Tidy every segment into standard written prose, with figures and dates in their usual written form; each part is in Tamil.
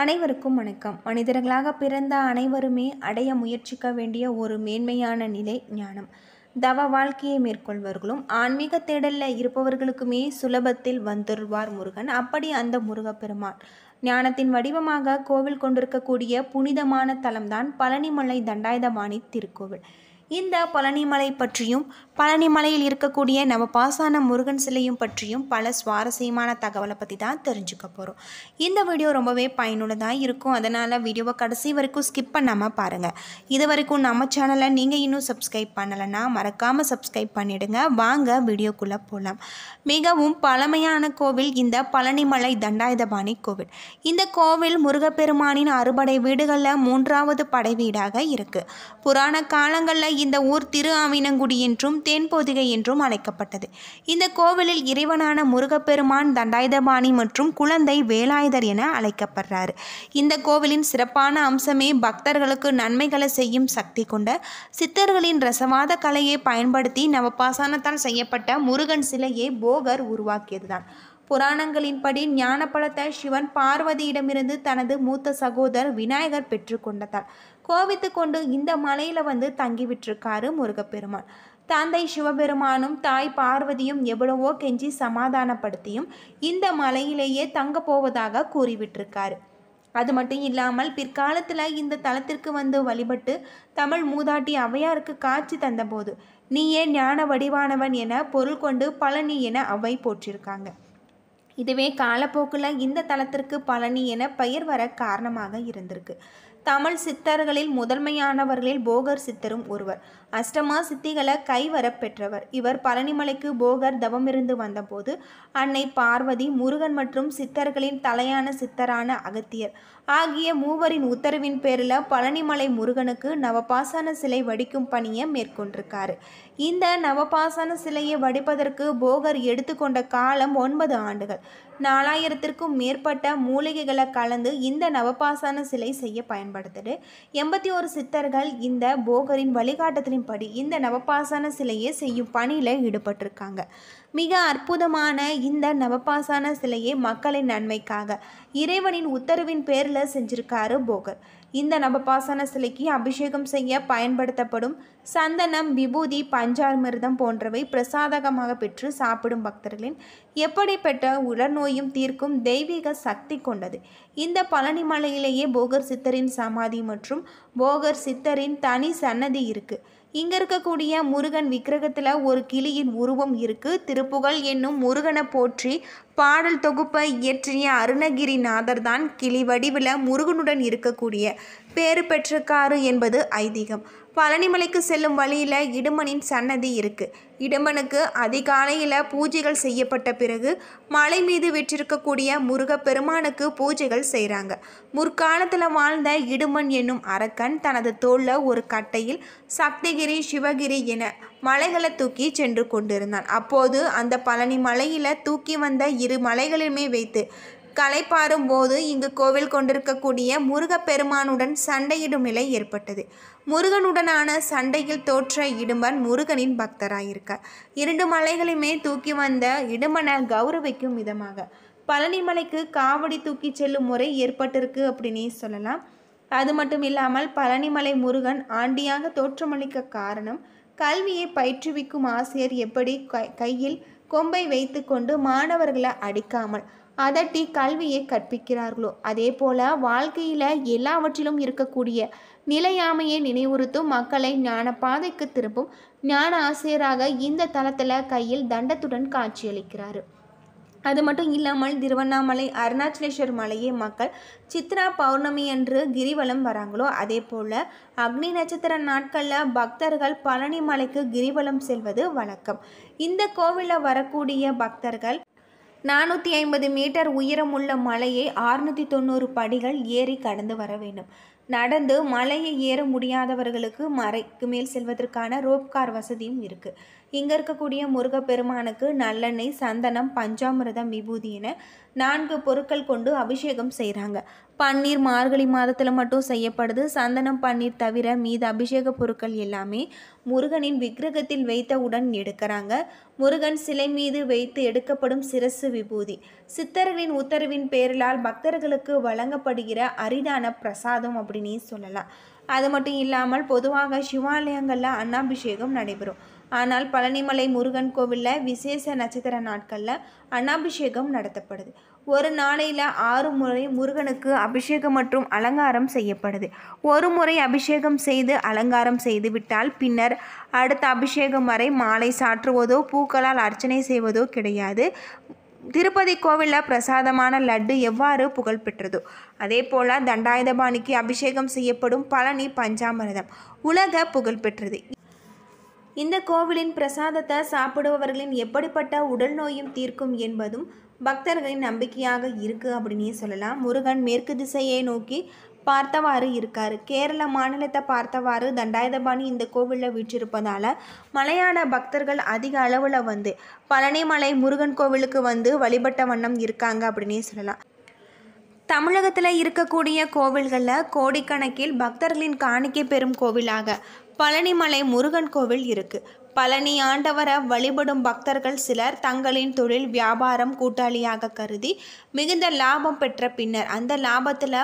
அனைவருக்கும் வணக்கம். மனிதர்களாக பிறந்த அனைவருமே அடைய முயற்சிக்க வேண்டிய ஒரு மேன்மையான நிலை ஞானம். தவ வாழ்க்கையை மேற்கொள்வர்களும் ஆன்மீக தேடல்ல இருப்பவர்களுக்குமே சுலபத்தில் வந்துருவார் முருகன். அப்படி அந்த முருகப்பெருமான் ஞானத்தின் வடிவமாக கோவில் கொண்டிருக்கக்கூடிய புனிதமான தலம்தான் பழனிமலை தண்டாயுதபாணி திருக்கோவில். இந்த பழனிமலை பற்றியும் பழனிமலையில் இருக்கக்கூடிய நவபாசான முருகன் சிலையும் பற்றியும் பல சுவாரஸ்யமான தகவலை பற்றி தான் தெரிஞ்சுக்க போகிறோம். இந்த வீடியோ ரொம்பவே பயனுள்ளதாக இருக்கும். அதனால் வீடியோவை கடைசி வரைக்கும் ஸ்கிப் பண்ணாமல் பாருங்கள். இது வரைக்கும் நம்ம சேனலை நீங்கள் இன்னும் சப்ஸ்கிரைப் பண்ணலைன்னா மறக்காமல் சப்ஸ்கிரைப் பண்ணிவிடுங்க. வாங்க வீடியோக்குள்ளே போகலாம். மிகவும் பழமையான கோவில் இந்த பழனிமலை தண்டாயுதபாணி கோவில். இந்த கோவில் முருகப்பெருமானின் அறுபடை வீடுகளில் 3வது படை வீடாக இருக்குது. புராண காலங்களில் இந்த ஊர் திரு ஆவினங்குடி என்றும் தேன்பொதிகை என்றும் அழைக்கப்பட்டது. இந்த கோவிலில் இறைவனான முருகப்பெருமான் தண்டாயுதபாணி மற்றும் குழந்தை வேலாயுதர் என அழைக்கப்படுறார். இந்த கோவிலின் சிறப்பான அம்சமே பக்தர்களுக்கு நன்மைகளை செய்யும் சக்தி கொண்ட சித்தர்களின் ரசவாத கலையை பயன்படுத்தி நவபாசானத்தால் செய்யப்பட்ட முருகன் சிலையை போகர் உருவாக்கியதுதான். புராணங்களின்படி ஞான பழத்தை சிவன் பார்வதியிடமிருந்து தனது மூத்த சகோதரர் விநாயகர் பெற்றுக்கொண்டதால் கோவித்து கொண்டு இந்த மலையில தங்கிவிட்டிருக்காரு முருகப்பெருமான். தந்தை சிவபெருமானும் தாய் பார்வதியும் எவ்வளவோ கெஞ்சி சமாதானப்படுத்தியும் இந்த மலையிலேயே தங்க போவதாக கூறிவிட்டிருக்காரு. அது மட்டும் இல்லாமல் பிற்காலத்தில் இந்த தலத்திற்கு வழிபட்டு தமிழ் மூதாட்டி ஔவையாருக்கு காட்சி தந்தபோது நீயே ஞான வடிவானவன் என பொருள் கொண்டு பழனி என அவ்வை போற்றிருக்காங்க. இதுவே காலப்போக்கில் இந்த தலத்திற்கு பழனி என பெயர் வர காரணமாக இருந்திருக்கு. தமிழ் சித்தர்களில் முதன்மையானவர்களில் போகர் சித்தரும் ஒருவர். அஷ்டமா சித்திகளை கைவர பெற்றவர் இவர். பழனிமலைக்கு போகர் தவமிருந்து வந்தபோது அன்னை பார்வதி, முருகன் மற்றும் சித்தர்களின் தலையான சித்தரான அகத்தியர் ஆகிய மூவரின் உத்தரவின் பேரில் பழனிமலை முருகனுக்கு நவபாசான சிலை வடிக்கும் பணியை மேற்கொண்டிருக்காரு. இந்த நவபாசான சிலையை வடிப்பதற்கு போகர் எடுத்துக்கொண்ட காலம் 9 ஆண்டுகள். 4000த்திற்கும் மேற்பட்ட மூலிகைகளை கலந்து இந்த நவபாசான சிலை செய்ய பயன்படுத்தது. 81 சித்தர்கள் இந்த போகரின் வழிகாட்டுதலின்படி இந்த நவபாசான சிலையை செய்யும் பணியில் ஈடுபட்டிருக்காங்க. மிக அற்புதமான இந்த நவபாசான சிலையை மக்களின் நன்மைக்காக இறைவனின் உத்தரவின் பேரில் செஞ்சிருக்காரு போகர். இந்த நவபாசான சிலைக்கு அபிஷேகம் செய்ய பயன்படுத்தப்படும் சந்தனம், விபூதி, பஞ்சாமிர்தம் போன்றவை பிரசாதகமாக பெற்று சாப்பிடும் பக்தர்களின் எப்படிப்பட்ட உடற்நோயும் தீர்க்கும் தெய்வீக சக்தி கொண்டது. இந்த பழனிமலையிலேயே போகர் சித்தரின் சமாதி மற்றும் போகர் சித்தரின் தனி சன்னதி இருக்கு. இங்க இருக்கக்கூடிய முருகன் விக்கிரகத்துல ஒரு கிளியின் உருவம் இருக்கு. திருப்புகழ் என்னும் முருகனை போற்றி பாடல் தொகுப்பை இயற்றிய அருணகிரிநாதர் தான் கிளி வடிவில் முருகனுடன் இருக்கக்கூடிய பேறு பெற்றிருக்காரு என்பது ஐதீகம். பழனிமலைக்கு செல்லும் வழியில் இடுமனின் சன்னதி இருக்கு. இடுமனுக்கு அதிகாலையில் பூஜைகள் செய்யப்பட்ட பிறகு மலை மீது வெற்றிருக்கக்கூடிய முருகப்பெருமானுக்கு பூஜைகள் செய்கிறாங்க. முற்காலத்தில் வாழ்ந்த இடுமன் என்னும் அரக்கன் தனது தோளில் ஒரு கட்டையில் சக்திகிரி, சிவகிரி என மலைகளை தூக்கி சென்று கொண்டிருந்தான். அப்போது அந்த பழனி மலையில் தூக்கி வந்த 2 மலைகளிலுமே வைத்து களைப்பாறும் போது இங்கு கோவில் கொண்டிருக்கக்கூடிய முருகப்பெருமானுடன் சண்டையிடும் நிலை ஏற்பட்டது. முருகனுடனான சண்டையில் தோற்ற இடும்பன் முருகனின் பக்தராயிருக்கார். 2 மலைகளையுமே தூக்கி வந்த இடும்பனை கௌரவிக்கும் விதமாக பழனிமலைக்கு காவடி தூக்கி செல்லும் முறை ஏற்பட்டிருக்கு அப்படின்னே சொல்லலாம். அது மட்டும் இல்லாமல் பழனிமலை முருகன் ஆண்டியாக தோற்றமளிக்க காரணம் கல்வியை பயிற்றுவிக்கும் ஆசிரியர் எப்படி கையில் கொம்பை வைத்து கொண்டு மாணவர்களை அடிக்காமல் அதட்டி கல்வியை கற்பிக்கிறார்களோ அதே போல வாழ்க்கையில் எல்லாவற்றிலும் இருக்கக்கூடிய நிலையாமையை நினைவுறுத்தும் மக்களை ஞான பாதைக்கு திருப்பும் ஞான ஆசிரியராக இந்த தலத்தில் கையில் தண்டத்துடன் காட்சியளிக்கிறார். அது மட்டும் இல்லாமல் திருவண்ணாமலை அருணாச்சலேஸ்வர் மலையை மக்கள் சித்ரா பௌர்ணமி அன்று கிரிவலம் வராங்களோ அதே போல் அக்னி நட்சத்திர நாட்களில் பக்தர்கள் பழனி மலைக்கு கிரிவலம் செல்வது வழக்கம். இந்த கோவிலில் வரக்கூடிய பக்தர்கள் 450 மீட்டர் உயரமுள்ள மலையை 690 படிகள் ஏறி கடந்து வர வேண்டும். நடந்து மலையை ஏற முடியாதவர்களுக்கு மலைக்கு மேல் செல்வதற்கான ரோப்கார் வசதியும் இருக்குது. இங்கே இருக்கக்கூடிய முருகப்பெருமானுக்கு நல்லெண்ணெய், சந்தனம், பஞ்சாமிர்தம், விபூதி என 4 பொருட்கள் கொண்டு அபிஷேகம் செய்கிறாங்க. பன்னீர் மார்கழி மாதத்தில் மட்டும் செய்யப்படுது. சந்தனம், பன்னீர் தவிர மீது அபிஷேக பொருட்கள் எல்லாமே முருகனின் விக்கிரகத்தில் வைத்தவுடன் எடுக்கிறாங்க. முருகன் சிலை மீது வைத்து எடுக்கப்படும் சிரசு விபூதி சித்தர்களின் உத்தரவின் பேரலால் பக்தர்களுக்கு வழங்கப்படுகிற அரிதான பிரசாதம் அப்படின்னே சொல்லலாம். அது மட்டும் இல்லாமல் பொதுவாக சிவாலயங்களில் அன்னாபிஷேகம் நடைபெறும். ஆனால் பழனிமலை முருகன் கோவிலில் விசேஷ நட்சத்திர நாட்களில் அன்னாபிஷேகம் நடத்தப்படுது. ஒரு நாளையில் 6 முறை முருகனுக்கு அபிஷேகம் மற்றும் அலங்காரம் செய்யப்படுது. ஒரு முறை அபிஷேகம் செய்து அலங்காரம் செய்துவிட்டால் பின்னர் அடுத்த அபிஷேகம் வரை மாலை சாற்றுவதோ பூக்களால் அர்ச்சனை செய்வதோ கிடையாது. திருப்பதி கோவிலில் பிரசாதமான லட்டு எவ்வாறு புகழ்பெற்றதோ அதே போல் தண்டாயுதபாணிக்கு அபிஷேகம் செய்யப்படும் பழனி பஞ்சாமிர்தம் உலக புகழ்பெற்றது. இந்த கோவிலின் பிரசாதத்தை சாப்பிடுபவர்களின் எப்படிப்பட்ட உடல் நோயும் தீர்க்கும் என்பதும் பக்தர்களின் நம்பிக்கையாக இருக்குது அப்படின்னே சொல்லலாம். முருகன் மேற்கு திசையை நோக்கி பார்த்தவாறு இருக்கார். கேரள மாநிலத்தை பார்த்தவாறு தண்டாயுதபாணி இந்த கோவிலில் வீற்றிருப்பதால் மலையாள பக்தர்கள் அதிக அளவில் வந்து பழனிமலை முருகன் கோவிலுக்கு வந்து வழிபட்ட வண்ணம் இருக்காங்க அப்படின்னே சொல்லலாம். தமிழகத்தில் இருக்கக்கூடிய கோவில்களில் கோடிக்கணக்கில் பக்தர்களின் காணிக்கை பெறும் கோவிலாக பழனிமலை முருகன் கோவில் இருக்குது. பழனி ஆண்டவரை வழிபடும் பக்தர்கள் சிலர் தங்களின் தொழில் வியாபாரம் கூட்டாளியாக கருதி மிகுந்த லாபம் பெற்ற பின்னர் அந்த லாபத்தில்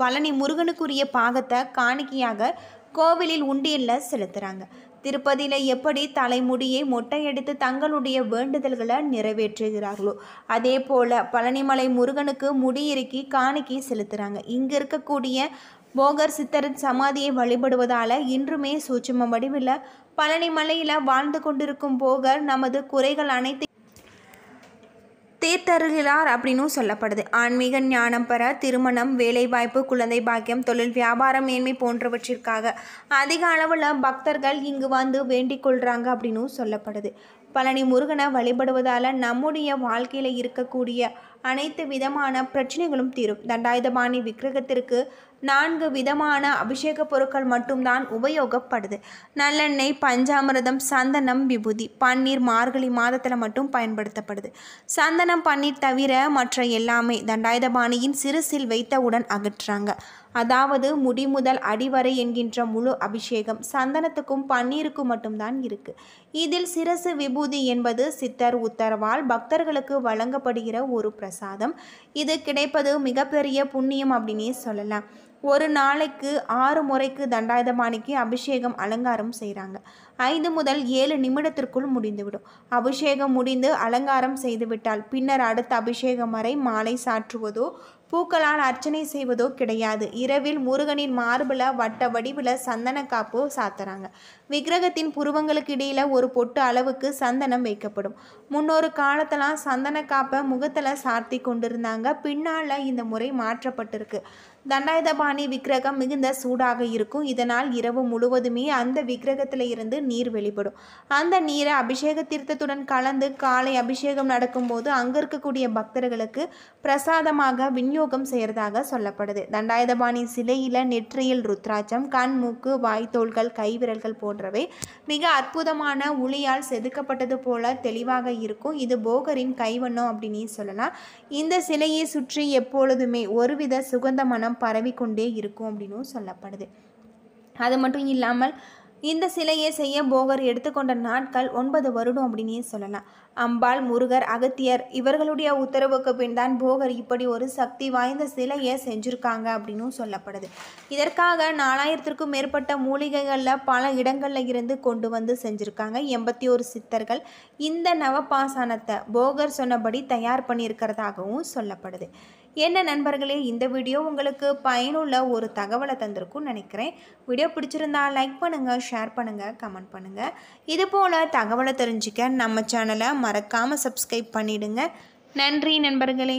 பழனி முருகனுக்குரிய பாகத்தை காணிக்கையாக கோவிலில் உண்டியலில் செலுத்துகிறாங்க. திருப்பதியில் எப்படி தலைமுடியை மொட்டையடித்து தங்களுடைய வேண்டுதல்களை நிறைவேற்றுகிறார்களோ அதே போல் பழனிமலை முருகனுக்கு முடியிறுக்கி காணிக்கை செலுத்துகிறாங்க. இங்கே இருக்கக்கூடிய போகர் சித்தரின் சமாதியை வழிபடுவதால் இன்றுமே சூட்சும வடிவில் பழனிமலையில் வாழ்ந்து கொண்டிருக்கும் போகர் நமது குறைகள் அனைத்து தீர்த்தருகிறார் அப்படின்னும் சொல்லப்படுது. ஆன்மீக ஞானம் பெற திருமணம், வேலைவாய்ப்பு, குழந்தை பாக்கியம், தொழில், வியாபாரம், மேன்மை போன்றவற்றிற்காக அதிக அளவில் பக்தர்கள் இங்கு வந்து வேண்டிக் கொள்கிறாங்க அப்படின்னும் சொல்லப்படுது. பழனி முருகனை வழிபடுவதால் நம்முடைய வாழ்க்கையில் இருக்கக்கூடிய அனைத்து விதமான பிரச்சனைகளும் தீரும். தண்டாயுதபாணி விக்கிரகத்திற்கு 4 விதமான அபிஷேக பொருட்கள் மட்டும்தான் உபயோகப்படுது. நல்லெண்ணெய், பஞ்சாமிர்தம், சந்தனம், விபூதி. பன்னீர் மார்கழி மாதத்தில் மட்டும் பயன்படுத்தப்படுது. சந்தனம், பன்னீர் தவிர மற்ற எல்லாமே தண்டாயுதபாணியின் சிறுசில் வைத்தவுடன் அகற்றுறாங்க. அதாவது முடி முதல் அடிவரை என்கின்ற முழு அபிஷேகம் சந்தனத்துக்கும் பன்னீருக்கும் மட்டும்தான் இருக்கு. இதில் சிரசு விபூதி என்பது சித்தர் உத்தரவால் பக்தர்களுக்கு வழங்கப்படுகிற ஒரு பிரசாதம். இது கிடைப்பது மிகப்பெரிய புண்ணியம் அப்படின்னே சொல்லலாம். ஒரு நாளைக்கு 6 முறைக்கு தண்டாயுதபாணிக்கு அபிஷேகம் அலங்காரம் செய்கிறாங்க. 5 முதல் 7 நிமிடத்திற்குள் முடிந்துவிடும். அபிஷேகம் முடிந்து அலங்காரம் செய்துவிட்டால் பின்னர் அடுத்த அபிஷேகம் வரை மாலை சாற்றுவதோ பூக்களால் அர்ச்சனை செய்வதோ கிடையாது. இரவில் முருகனின் மார்பில் வட்ட வடிவில் சந்தன காப்பு சாத்துறாங்க. விக்கிரகத்தின் புருவங்களுக்கு இடையில் ஒரு பொட்டு அளவுக்கு சந்தனம் வைக்கப்படும். முன்னொரு காலத்தெல்லாம் சந்தன காப்பை முகத்தில் சார்த்தி கொண்டிருந்தாங்க. பின்னால் இந்த முறை மாற்றப்பட்டிருக்கு. தண்டாயுதபாணி விக்கிரகம் மிகுந்த சூடாக இருக்கும். இதனால் இரவு முழுவதுமே அந்த விக்கிரகத்தில் இருந்து நீர் வெளிப்படும். அந்த நீரை அபிஷேக தீர்த்தத்துடன் கலந்து காலை அபிஷேகம் நடக்கும்போது அங்கே இருக்கக்கூடிய பக்தர்களுக்கு பிரசாதமாக விநியோகம் செய்கிறதாக சொல்லப்படுது. தண்டாயுதபாணி சிலையில் நெற்றியில் ருத்ராட்சம், கண், மூக்கு, வாய்த்தோள்கள், கைவிரல்கள் போன்றவை மிக அற்புதமான உளியால் செதுக்கப்பட்டது போல தெளிவாக இருக்கும். இது போகரின் கைவண்ணம் அப்படின்னு சொல்லலாம். இந்த சிலையை சுற்றி எப்பொழுதுமே ஒருவித சுகந்த மனம் பரவிக்கொண்டே இருக்கும் அப்படின்னு சொல்லப்படுது. அது மட்டும் இல்லாமல் இந்த சிலையை செய்ய போகர் எடுத்துக்கொண்ட நாட்கள் 9 வருடம் அப்படின்னே சொல்லலாம். அம்பாள், முருகர், அகத்தியர் இவர்களுடைய உத்தரவுக்கு பின் தான் போகர் இப்படி ஒரு சக்தி வாய்ந்த சிலையை செஞ்சுருக்காங்க அப்படின்னு சொல்லப்படுது. இதற்காக 4000க்கும் மேற்பட்ட மூலிகைகளில் பல இடங்களில் இருந்து கொண்டு வந்து செஞ்சுருக்காங்க. 81 சித்தர்கள் இந்த நவபாசானத்தை போகர் சொன்னபடி தயார் பண்ணியிருக்கிறதாகவும் சொல்லப்படுது. என்ன நண்பர்களே, இந்த வீடியோ உங்களுக்கு பயனுள்ள ஒரு தகவலை தந்திருக்கும்னு நினைக்கிறேன். வீடியோ பிடிச்சிருந்தா லைக் பண்ணுங்கள், ஷேர் பண்ணுங்கள், கமெண்ட் பண்ணுங்கள். இதுபோல் தகவலை தெரிஞ்சுக்க நம்ம சேனலை மறக்காமல் சப்ஸ்கிரைப் பண்ணிவிடுங்க. நன்றி நண்பர்களே.